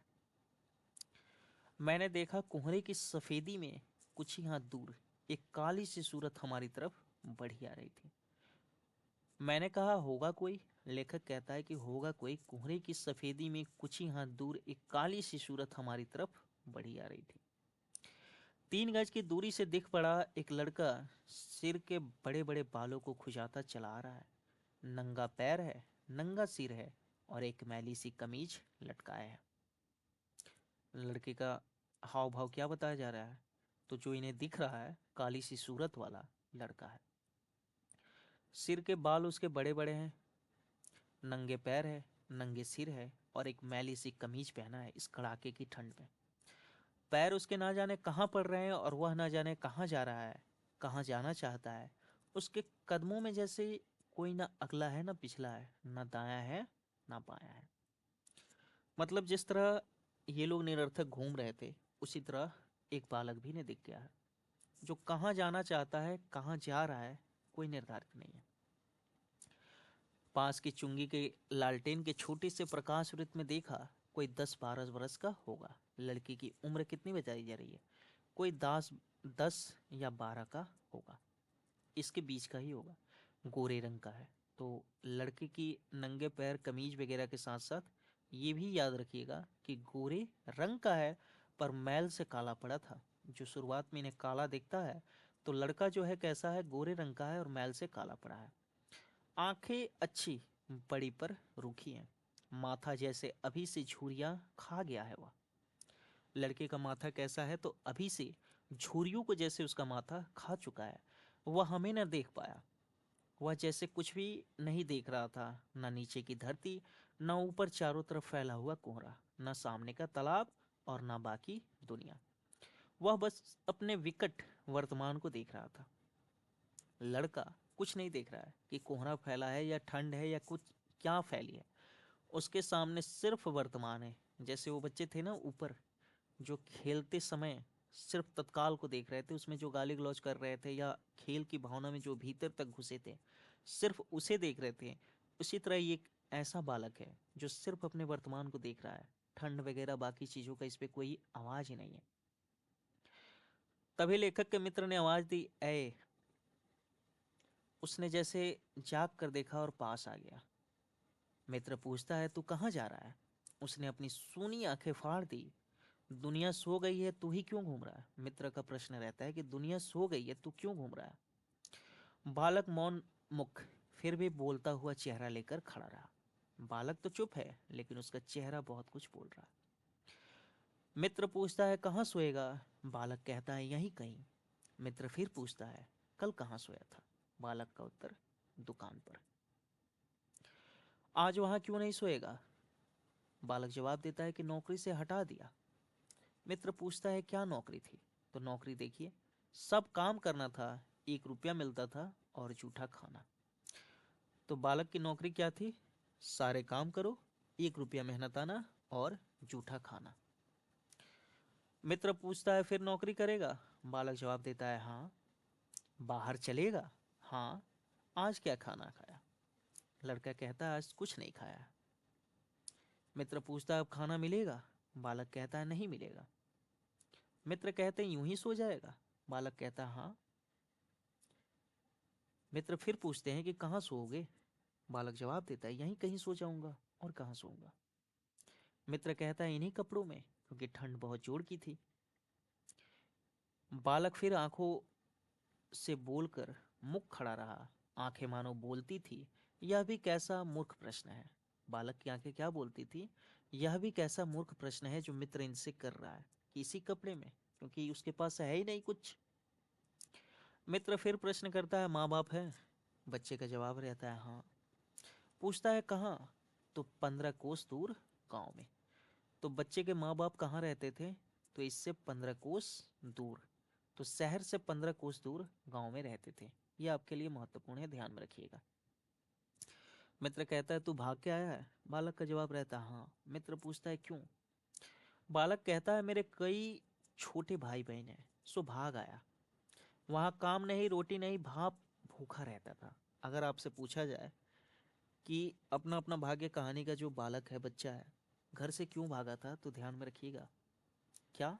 मैंने देखा, कोहरे की सफेदी में कुछ ही हाथ दूर एक काली सी सूरत हमारी तरफ बढ़ी आ रही थी। मैंने कहा, होगा कोई। लेखक कहता है कि होगा कोई। कोहरे की सफेदी में कुछ ही हाथ दूर एक काली सी सूरत हमारी तरफ बढ़ी आ रही थी। 3 गज की दूरी से दिख पड़ा एक लड़का, सिर के बड़े बड़े बालों को खुजाता चला आ रहा है। नंगा पैर है, नंगा सिर है, और एक मैली सी कमीज लटकाया है। लड़के का हाव भाव क्या बताया जा रहा है? तो जो इन्हें दिख रहा है, काली सी सूरत वाला लड़का है। सिर के बाल उसके बड़े बड़े हैं, नंगे पैर है, नंगे सिर है, और एक मैली सी कमीज पहना है इस कड़ाके की ठंड में। पैर उसके ना जाने कहाँ पड़ रहे हैं, और वह ना जाने कहाँ जा रहा है, कहाँ जाना चाहता है। उसके कदमों में जैसे कोई ना अगला है ना पिछला है, ना दाया है ना बाया है। मतलब जिस तरह ये लोग निरर्थक घूम रहे थे, उसी तरह एक बालक भी ने दिख गया है, जो कहाँ जाना चाहता है, कहाँ जा रहा है, कोई निर्धारित नहीं है। पास की चुंगी के लालटेन के छोटे से प्रकाश वृत्त में देखा, कोई 10-12 वर्ष का होगा। लड़की की उम्र कितनी बताई जा रही है? कोई 10 या 12 का होगा, इसके बीच का ही होगा। गोरे रंग का है। तो लड़के की नंगे पैर कमीज वगैरह के साथ साथ ये भी याद रखिएगा कि गोरे रंग का है, पर मैल से काला पड़ा था। जो शुरुआत में इन्हें काला दिखता है, तो लड़का जो है कैसा है, गोरे रंग का है और मैल से काला पड़ा है। आंखें अच्छी, बड़ी पर रूखी हैं। माथा जैसे अभी से झुर्रियां खा गया है। वह लड़के का माथा कैसा है, तो अभी से झुर्रियों को जैसे उसका माथा खा चुका है। वह हमें न देख पाया। वह जैसे कुछ भी नहीं देख रहा था, न नीचे की धरती, न ऊपर चारों तरफ फैला हुआ कोहरा, न सामने का तालाब, और न बाकी दुनिया। वह बस अपने विकट वर्तमान को देख रहा था। लड़का कुछ नहीं देख रहा है कि कोहरा फैला है या ठंड है या कुछ क्या फैली है। उसके सामने सिर्फ वर्तमान है। जैसे वो बच्चे थे ना ऊपर, जो खेलते समय सिर्फ तत्काल को देख रहे थे, उसमें जो गाली गलौज कर रहे थे, या खेल की भावना में जो भीतर तक घुसे थे, सिर्फ उसे देख रहे थे। उसी तरह ये एक ऐसा बालक है जो सिर्फ अपने वर्तमान को देख रहा है। ठंड वगैरह बाकी चीजों का इस पे कोई आवाज ही नहीं है। तभी लेखक के मित्र ने आवाज दी, ऐ। उसने जैसे जाग कर देखा और पास आ गया। मित्र पूछता है, तू कहाँ जा रहा है? उसने अपनी सूनी आंखें फाड़ दी। दुनिया सो गई है, तू ही क्यों घूम रहा है? मित्र का प्रश्न रहता है कि दुनिया सो गई है, तू क्यों घूम रहा है? बालक मौन मुख, फिर भी बोलता हुआ चेहरा लेकर खड़ा रहा। बालक तो चुप है, लेकिन उसका चेहरा बहुत कुछ बोल रहा है। मित्र पूछता है, कहाँ सोएगा? बालक कहता है, यहीं कहीं। मित्र फिर पूछता है, कल कहाँ सोया था? बालक का उत्तर, दुकान पर। आज वहां क्यों नहीं सोएगा? बालक जवाब देता है कि नौकरी से हटा दिया। मित्र पूछता है क्या नौकरी थी? तो नौकरी देखिए, सब काम करना था, 1 रुपया मिलता था और जूठा खाना। तो बालक की नौकरी क्या थी? सारे काम करो, 1 रुपया मेहनत आना और जूठा खाना। मित्र पूछता है फिर नौकरी करेगा? बालक जवाब देता है हाँ। बाहर चलेगा? हाँ। आज क्या खाना खाया? लड़का कहता है आज कुछ नहीं खाया। मित्र पूछता है अब खाना मिलेगा? बालक कहता है नहीं मिलेगा। मित्र कहते हैं यूं ही सो जाएगा? बालक कहता है हाँ। मित्र फिर पूछते हैं कि कहाँ सोओगे? बालक जवाब देता है यहीं कहीं सो जाऊंगा, और कहाँ सोऊंगा? मित्र कहता है इन्हीं कपड़ों में, क्योंकि ठंड बहुत जोर की थी। बालक फिर आंखों से बोलकर मुख खड़ा रहा, आंखें मानो बोलती थी, यह भी कैसा मूर्ख प्रश्न है। बालक की आंखें क्या बोलती थी? यह भी कैसा मूर्ख प्रश्न है जो मित्र इनसे कर रहा है कि इसी कपड़े में, क्योंकि उसके पास है ही नहीं कुछ। मित्र फिर प्रश्न करता है माँ बाप है? बच्चे का जवाब रहता है हाँ। पूछता है कहाँ? तो 15 कोस दूर गांव में। तो बच्चे के माँ बाप कहाँ रहते थे? तो इससे 15 कोस दूर, तो शहर से 15 कोस दूर गांव में रहते थे। ये आपके लिए महत्वपूर्ण है, ध्यान में रखिएगा। मित्र कहता है तू भाग के आया है? बालक का जवाब रहता है हाँ। मित्र पूछता है क्यों? बालक कहता है मेरे कई छोटे भाई बहन हैं, सो भाग आया। वहां काम नहीं, रोटी नहीं, भाप भूखा रहता था। अगर आपसे पूछा जाए कि अपना अपना भाग्य कहानी का जो बालक है, बच्चा है, घर से क्यों भागा था, तो ध्यान में रखिएगा क्या,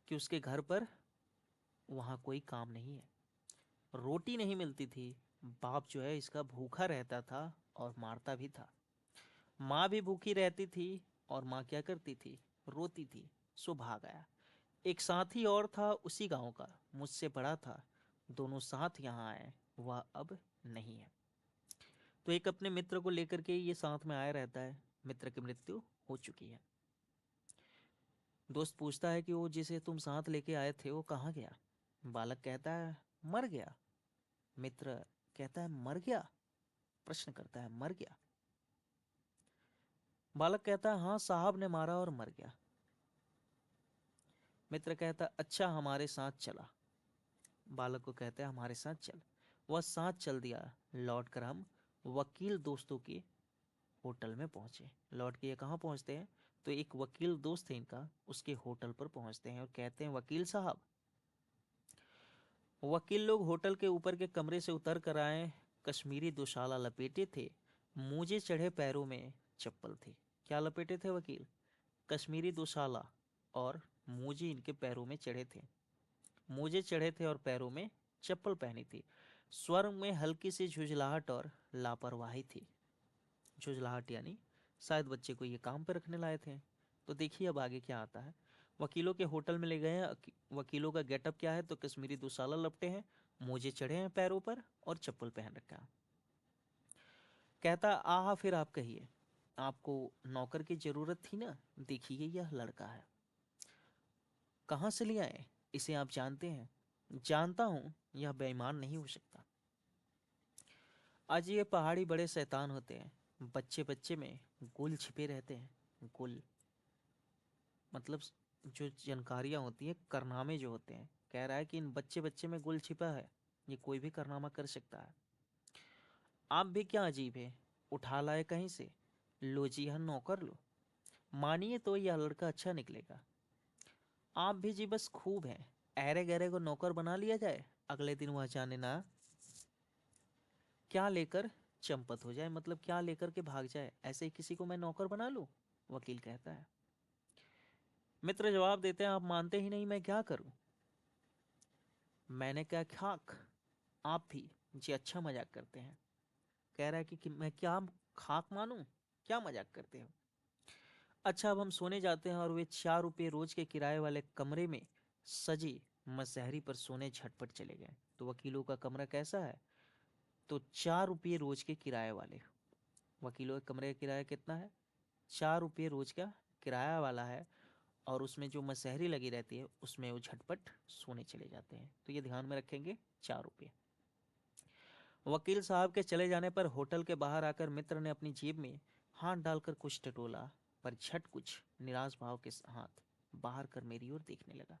कि उसके घर पर वहाँ कोई काम नहीं है, रोटी नहीं मिलती थी, बाप जो है इसका भूखा रहता था और मारता भी था, माँ भी भूखी रहती थी और माँ क्या करती थी, रोती थी, सो भाग आया। एक साथी और था उसी गांव का, मुझसे बड़ा था, दोनों साथ यहाँ आए, वह अब नहीं है। तो एक अपने मित्र को लेकर के ये साथ में आया रहता है। मित्र की मृत्यु हो चुकी है। दोस्त पूछता है कि वो जिसे तुम साथ लेके आए थे वो कहाँ गया? बालक कहता है मर गया। मित्र कहता है मर गया? प्रश्न करता है मर गया? बालक कहता है हाँ साहब ने मारा और मर गया। मित्र कहता है अच्छा हमारे साथ चला। बालक को कहता है हमारे साथ चल। वह साथ चल दिया। लौट कर हम वकील दोस्तों के होटल में पहुंचे। लौट के ये कहाँ पहुंचते हैं? तो एक वकील दोस्त है इनका, उसके होटल पर पहुंचते हैं और कहते हैं वकील साहब। वकील लोग होटल के ऊपर के कमरे से उतर कर आए। कश्मीरी दुशाला लपेटे थे, मोजे चढ़े पैरों में चप्पल थी। क्या लपेटे थे वकील? कश्मीरी दुशाला, और मोजे इनके पैरों में चढ़े थे। मोजे चढ़े थे और पैरों में चप्पल पहनी थी। स्वर में हल्की सी झुंझलाहट और लापरवाही थी। झुंझलाहट यानी शायद बच्चे को ये काम पे रखने लाए थे। तो देखिए अब आगे क्या आता है। वकीलों के होटल में ले गए हैं। वकीलों का गेटअप क्या है? तो कश्मीरी दुशाला लपटे हैं, मोजे चढ़े हैं पैरों पर और चप्पल पहन रखा है। कहता आहा फिर आप कहिए, आपको नौकर की जरूरत थी ना, देखिए यह लड़का है। कहाँ से ले आए? इसे आप जानते हैं? जानता हूं, यह बेईमान नहीं हो सकता। आज ये पहाड़ी बड़े शैतान होते हैं, बच्चे बच्चे में गुल छिपे रहते हैं। गुल मतलब जो जानकारियां होती हैं, कारनामे जो होते हैं। कह रहा है कि इन बच्चे बच्चे में गुल छिपा है, ये कोई भी कारनामा कर सकता है। आप भी क्या अजीब है, उठा लाए कहीं से, लो जी यह नौकर लो, मानिए तो यह लड़का अच्छा निकलेगा। आप भी जी बस खूब हैं, ऐरे गहरे को नौकर बना लिया जाए, अगले दिन वह जाने ना क्या लेकर चंपत हो जाए, मतलब क्या लेकर के भाग जाए, ऐसे ही किसी को मैं नौकर बना लूं? वकील कहता है। मित्र जवाब देते हैं आप मानते ही नहीं, मैं क्या करूं? मैंने क्या खाक? आप भी जी अच्छा मजाक करते हैं। कह रहा है कि मैं क्या खाक मानूं? क्या मजाक करते हो? अच्छा अब हम सोने जाते हैं। और वे 4 रुपये रोज के किराए वाले कमरे में सजी मसहरी पर सोने झटपट चले गए। तो वकीलों का कमरा कैसा है? तो 4 रुपये रोज के किराए वाले। वकीलों के कमरे का किराया कितना है? 4 रुपये रोज का किराया वाला है। और उसमें जो मसहरी लगी रहती है उसमें वो झटपट सोने चले जाते हैं। तो ये ध्यान में रखेंगे, 4 रुपये। वकील साहब के चले जाने पर होटल के बाहर आकर मित्र ने अपनी जेब में हाथ डालकर कुछ टटोला, पर झट कुछ निराश भाव के हाथ बाहर कर मेरी ओर देखने लगा।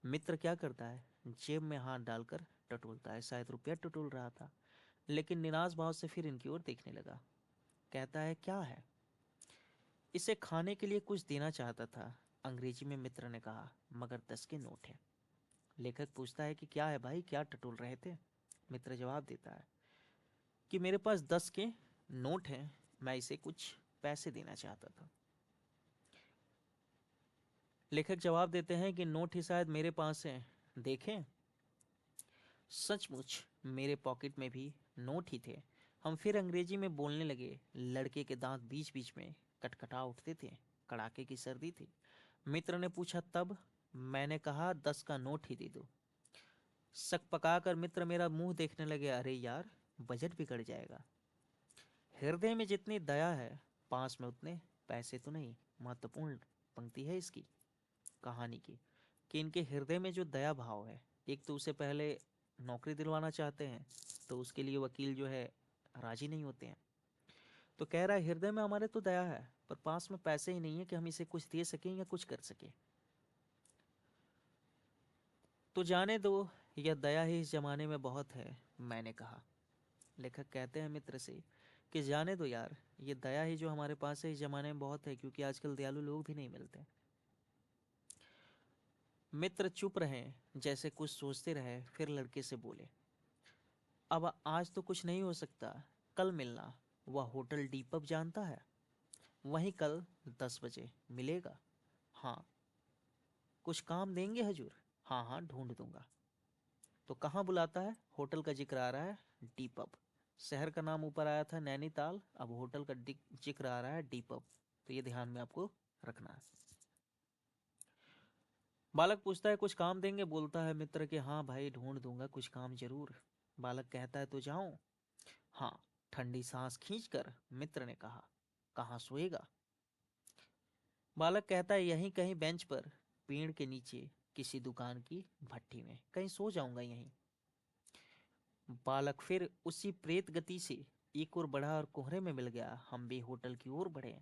मित्र क्या करता है, जेब में हाथ डालकर टटोलता है, शायद रुपया टटोल रहा था, लेकिन निराश भाव से फिर इनकी ओर देखने लगा। कहता है, क्या है? इसे खाने के लिए कुछ देना चाहता था, अंग्रेजी में मित्र ने कहा, मगर 10 के नोट है। लेखक पूछता है कि क्या है भाई, क्या टटोल रहे थे? मित्र जवाब देता है कि मेरे पास 10 के नोट हैं, मैं इसे कुछ पैसे देना चाहता था। लेखक जवाब देते हैं कि नोट ही शायद मेरे पास हैं, देखें। सचमुच मेरे पॉकेट में भी नोट ही थे। हम फिर अंग्रेजी में बोलने लगे। लड़के के दांत बीच बीच में कटकटा उठते थे, कड़ाके की सर्दी थी। मित्र ने पूछा, तब? मैंने कहा, 10 का नोट ही दे दो। सक पकाकर मित्र मेरा मुंह देखने लगे। अरे यार, बजट बिगड़ जाएगा। हृदय में जितनी दया है, पास में उतने पैसे तो नहीं। महत्वपूर्ण पंक्ति है इसकी कहानी की, कि इनके हृदय में जो दया भाव है, एक तो उसे पहले नौकरी दिलवाना चाहते हैं, तो उसके लिए वकील जो है राजी नहीं होते हैं। तो कह रहा है, हृदय में हमारे तो दया है, पर पास में पैसे ही नहीं है कि हम इसे कुछ दे सकें या कुछ कर सकें। तो जाने दो, यह दया ही इस जमाने में बहुत है, मैंने कहा। लेखक कहते हैं मित्र से कि जाने दो यार, ये दया ही जो हमारे पास है इस जमाने में बहुत है, क्योंकि आजकल दयालु लोग भी नहीं मिलते। मित्र चुप रहे, जैसे कुछ सोचते रहे, फिर लड़के से बोले, अब आज तो कुछ नहीं हो सकता, कल मिलना। वह होटल डी पब जानता है, वहीं कल 10 बजे मिलेगा। हाँ। कुछ काम देंगे हजूर? हाँ हाँ, ढूंढ दूंगा। तो कहाँ बुलाता है? होटल का जिक्र आ रहा है, डी पब। शहर का नाम ऊपर आया था नैनीताल, अब होटल का जिक्र आ रहा है, डी पब। तो ये ध्यान में आपको रखना है। बालक पूछता है, कुछ काम देंगे? बोलता है मित्र कि हाँ भाई, ढूंढ दूंगा कुछ काम जरूर। बालक कहता है, तो जाऊं? हाँ। ठंडी सांस खींचकर मित्र ने कहा, कहाँ सोएगा? बालक कहता है, यहीं कहीं बेंच पर, पेड़ के नीचे, किसी दुकान की भट्ठी में कहीं सो जाऊंगा यहीं। बालक फिर उसी प्रेत गति से एक ओर बढ़ा और कोहरे में मिल गया। हम भी होटल की ओर बढ़े।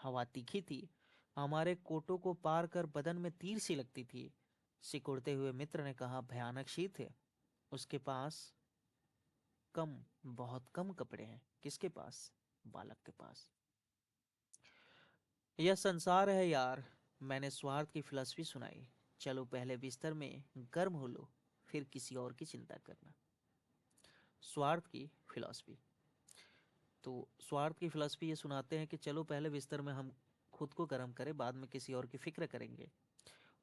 हवा तीखी थी, हमारे कोटों को पार कर बदन में तीर सी लगती थी। सिकुड़ते हुए मित्र ने कहा, भयानक शीत है। उसके पास कम, बहुत कम कपड़े हैं। किसके पास? बालक के पास। यह संसार है यार, मैंने स्वार्थ की फिलॉसफी सुनाई। चलो पहले बिस्तर में गर्म हो लो, फिर किसी और की चिंता करना। स्वार्थ की फिलॉसफी। तो स्वार्थ की फिलॉसफी ये सुनाते हैं कि चलो पहले बिस्तर में हम खुद को गर्म करें, बाद में किसी और की फिक्र करेंगे।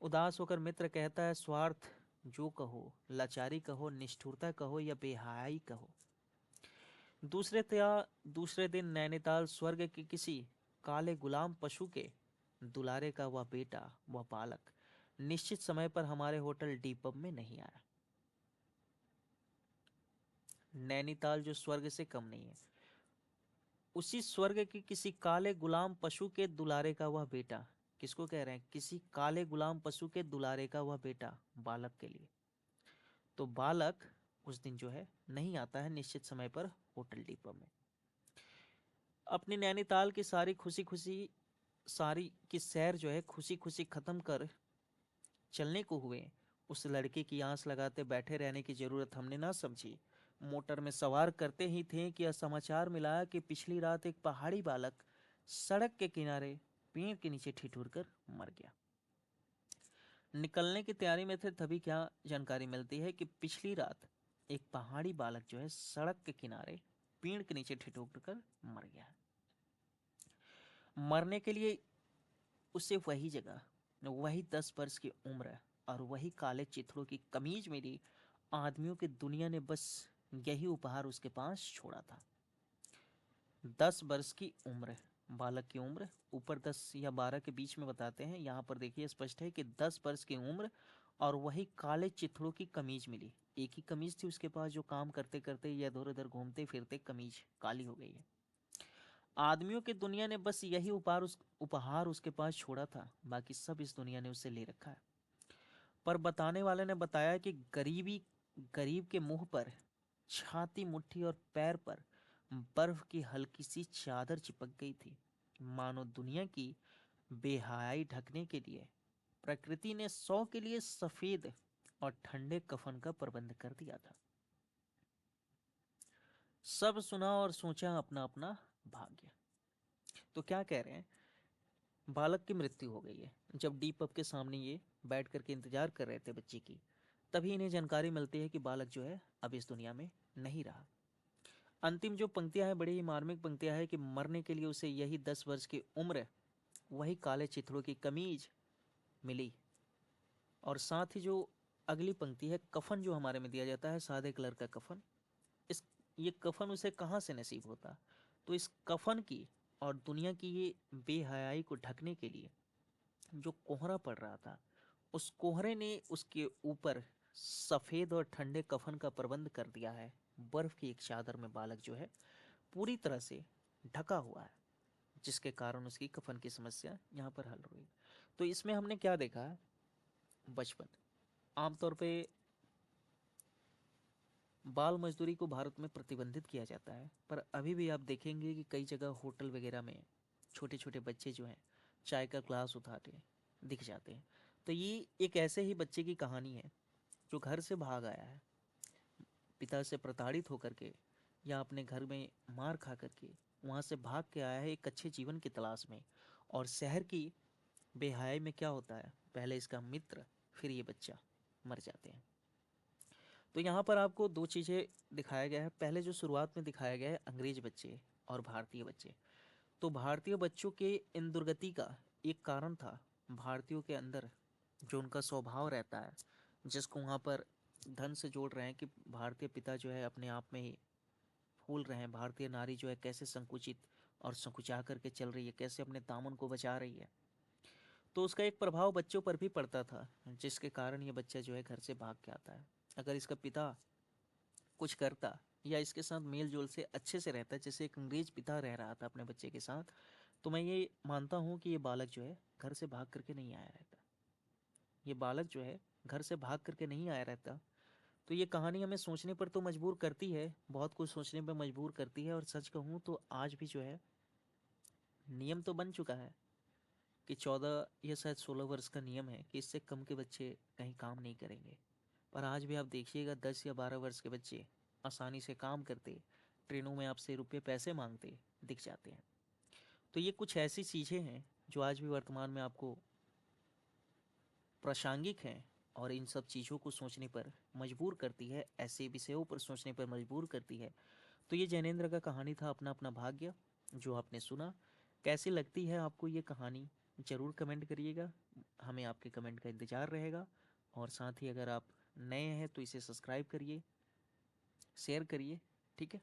उदास होकर मित्र कहता है, स्वार्थ जो कहो, लाचारी कहो, निष्ठुरता कहो या बेहयाई कहो। दूसरे दिन नैनीताल स्वर्ग के किसी काले गुलाम पशु के दुलारे का वह बेटा, वह बालक, निश्चित समय पर हमारे होटल डी पब में नहीं आया। नैनीताल जो स्वर्ग से कम नहीं है, उसी स्वर्ग के किसी काले गुलाम पशु के दुलारे का वह बेटा। किसको कह रहे हैं? किसी काले गुलाम पशु के दुलारे का वह बेटा, बालक के लिए। तो बालक उस दिन जो है नहीं आता है निश्चित समय पर होटल डी पब में। अपनी नैनीताल की सारी की सैर जो है खुशी खुशी खत्म कर चलने को हुए। उस लड़के की आंस लगाते बैठे रहने की जरूरत हमने ना समझी। मोटर में सवार करते ही थे कि यह समाचार मिला कि पिछली रात एक पहाड़ी बालक सड़क के किनारे पेड़ के नीचे ठिठुर कर मर गया। निकलने की तैयारी में थे, तभी क्या जानकारी मिलती है कि पिछली रात एक पहाड़ी बालक जो है सड़क के किनारे पेड़ के नीचे ठिठुर कर मर गया। मरने के लिए उसे वही जगह, वही 10 वर्ष की उम्र और वही काले चिथड़ों की कमीज मिली। आदमियों की दुनिया ने बस यही उपहार उसके पास छोड़ा था। 10 वर्ष की उम्र, बालक की उम्र ऊपर 10 या 12 के बीच में बताते हैं, यहाँ पर देखिए स्पष्ट है कि 10 वर्ष की उम्र और वही काले चिथड़ों की कमीज मिली। एक ही कमीज थी उसके पास, जो काम करते करते या इधर उधर घूमते फिरते कमीज काली हो गई है। आदमियों की दुनिया ने बस यही उपहार उसके पास छोड़ा था, बाकी सब इस दुनिया ने उससे ले रखा है। पर बताने वाले ने बताया कि गरीब के मुंह पर, छाती, मुट्ठी और पैर पर बर्फ की हल्की सी चादर चिपक गई थी, मानो दुनिया की बेहयाई ढकने के लिए प्रकृति ने 100 के लिए सफेद और ठंडे कफन का प्रबंध कर दिया था। सब सुना और सोचा अपना अपना भाग्य। तो क्या कह रहे हैं, बालक की मृत्यु हो गई है। जब डी पब के सामने ये बैठ करके इंतजार कर रहे थे बच्चे की, तभी इन्हें जानकारी मिलती है कि बालक जो है अब इस दुनिया में नहीं रहा। अंतिम जो पंक्तियां हैं बड़ी ही मार्मिक पंक्तियां हैं कि मरने के लिए उसे यही 10 वर्ष की उम्र, वही काले चिथड़ों की कमीज मिली। और साथ ही जो अगली पंक्ति है, कफन जो हमारे में दिया जाता है सादे कलर का कफन, इस ये कफन उसे कहाँ से नसीब होता। तो इस कफन की और दुनिया की ये बेहयाई को ढकने के लिए जो कोहरा पड़ रहा था, उस कोहरे ने उसके ऊपर सफेद और ठंडे कफन का प्रबंध कर दिया है। बर्फ की एक चादर में बालक जो है पूरी तरह से ढका हुआ है, जिसके कारण उसकी कफन की समस्या यहाँ पर हल हुई। तो इसमें हमने क्या देखा है, बचपन। आमतौर पे बाल मजदूरी को भारत में प्रतिबंधित किया जाता है, पर अभी भी आप देखेंगे कि कई जगह होटल वगैरह में छोटे छोटे बच्चे जो हैं चाय का ग्लास उठाते दिख जाते हैं। तो ये एक ऐसे ही बच्चे की कहानी है जो घर से भाग आया है, पिता से प्रताड़ित होकर के या अपने घर में मार खा करके वहाँ से भाग के आया है एक अच्छे जीवन की तलाश में। और शहर की बेहयाई में क्या होता है, पहले इसका मित्र फिर ये बच्चा मर जाते हैं। तो यहाँ पर आपको दो चीज़ें दिखाया गया है। पहले जो शुरुआत में दिखाया गया है अंग्रेज बच्चे और भारतीय बच्चे, तो भारतीय बच्चों के इन दुर्गति का एक कारण था भारतीयों के अंदर जो उनका स्वभाव रहता है, जिसको वहाँ पर धन से जोड़ रहे हैं कि भारतीय पिता जो है अपने आप में ही फूल रहे हैं, भारतीय नारी जो है कैसे संकुचित और संकुचा करके चल रही है, कैसे अपने दामन को बचा रही है। तो उसका एक प्रभाव बच्चों पर भी पड़ता था, जिसके कारण ये बच्चा जो है घर से भाग के आता है। अगर इसका पिता कुछ करता या इसके साथ मेल जोल से अच्छे से रहता, जैसे एक अंग्रेज पिता रह रहा था अपने बच्चे के साथ, तो मैं ये मानता हूँ कि ये बालक जो है घर से भाग करके नहीं आया रहता। ये बालक जो है घर से भाग करके नहीं आया रहता। तो ये कहानी हमें सोचने पर तो मजबूर करती है, बहुत कुछ सोचने पर मजबूर करती है। और सच कहूँ तो आज भी जो है नियम तो बन चुका है कि 14 या शायद 16 वर्ष का नियम है कि इससे कम के बच्चे कहीं काम नहीं करेंगे। पर आज भी आप देखिएगा 10 या 12 वर्ष के बच्चे आसानी से काम करते, ट्रेनों में आपसे रुपये पैसे मांगते दिख जाते हैं। तो ये कुछ ऐसी चीज़ें हैं जो आज भी वर्तमान में आपको प्रासंगिक हैं और इन सब चीज़ों को सोचने पर मजबूर करती है, ऐसे विषयों पर सोचने पर मजबूर करती है। तो ये जैनेंद्र का कहानी था अपना अपना भाग्य, जो आपने सुना। कैसी लगती है आपको ये कहानी, ज़रूर कमेंट करिएगा, हमें आपके कमेंट का इंतज़ार रहेगा। और साथ ही अगर आप नए हैं तो इसे सब्सक्राइब करिए, शेयर करिए, ठीक है।